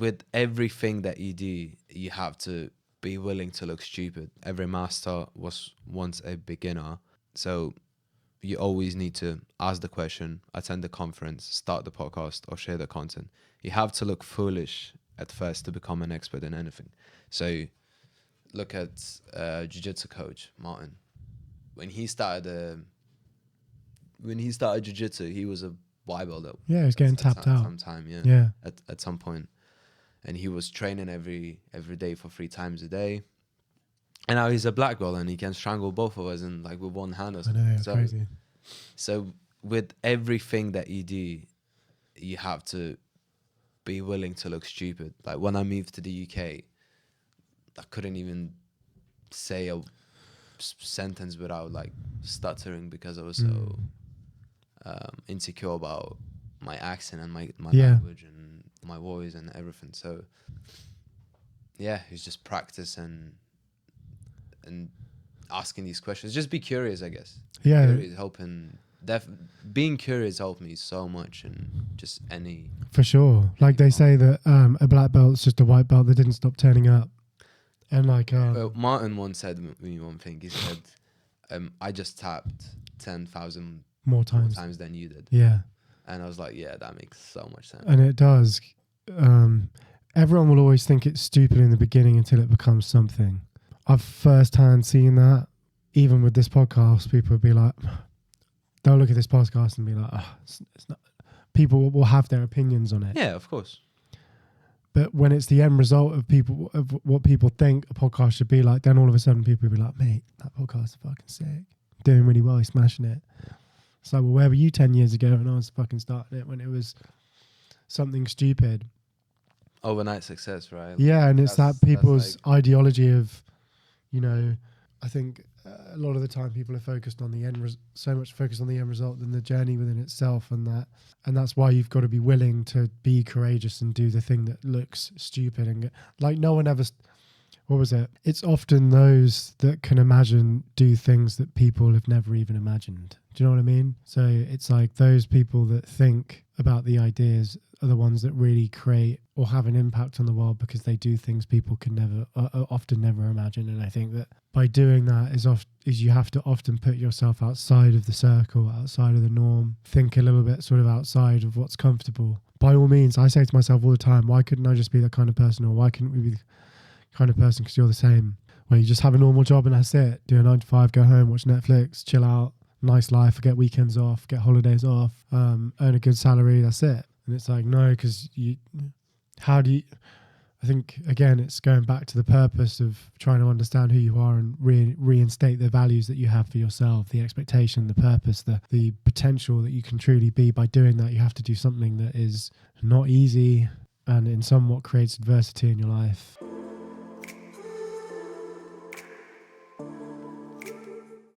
with everything that you do, you have to be willing to look stupid. Every master was once a beginner. So you always need to ask the question, attend the conference, start the podcast, or share the content. You have to look foolish at first to become an expert in anything. So look at jiu-jitsu coach Martin. When he started jiu-jitsu, he was a white belt. Yeah, he was getting tapped out. Sometime, Yeah. At some point. And he was training every day for 3 times a day. And now he's a black belt and he can strangle both of us in like with one hand or something. I know, crazy. So with everything that you do, you have to be willing to look stupid. Like when I moved to the UK, I couldn't even say a sentence without like stuttering because I was so insecure about my accent and my language and my voice and everything. So yeah, it's just practice and asking these questions. Just be curious, I guess. Yeah. Curious, helping. Being curious helped me so much, and just any. For sure. Like they say that a black belt's just a white belt that didn't stop turning up. And like Martin once said me one thing. He said, "I just tapped 10,000 more times than you did." Yeah. And I was like, "Yeah, that makes so much sense." And it does. Everyone will always think it's stupid in the beginning until it becomes something. I've firsthand seen that. Even with this podcast, people would be like, they'll look at this podcast and be like, oh, it's not. People will have their opinions on it. Yeah, of course. But when it's the end result of what people think a podcast should be like, then all of a sudden people will be like, mate, that podcast is fucking sick. Doing really well, he's smashing it. It's like, well, where were you 10 years ago when I was fucking starting it, when it was something stupid? Overnight success, right? Yeah, and it's that people's ideology of, you know, I think a lot of the time people are focused on the end, so much focused on the end result than the journey within itself, and that's why you've got to be willing to be courageous and do the thing that looks stupid and like no one ever. What was it? It's often those that can imagine do things that people have never even imagined. Do you know what I mean? So it's like those people that think about the ideas are the ones that really create or have an impact on the world because they do things people can often never imagine. And I think that by doing that is you have to often put yourself outside of the circle, outside of the norm, think a little bit sort of outside of what's comfortable. By all means, I say to myself all the time, why couldn't I just be that kind of person, or why couldn't we be the kind of person, because you're the same, where you just have a normal job and that's it. Do a 9 to 5, go home, watch Netflix, chill out, nice life, get weekends off, get holidays off, earn a good salary, that's it. And it's like, no, because I think, again, it's going back to the purpose of trying to understand who you are and reinstate the values that you have for yourself, the expectation, the purpose, the potential that you can truly be. By doing that, you have to do something that is not easy and in somewhat creates adversity in your life.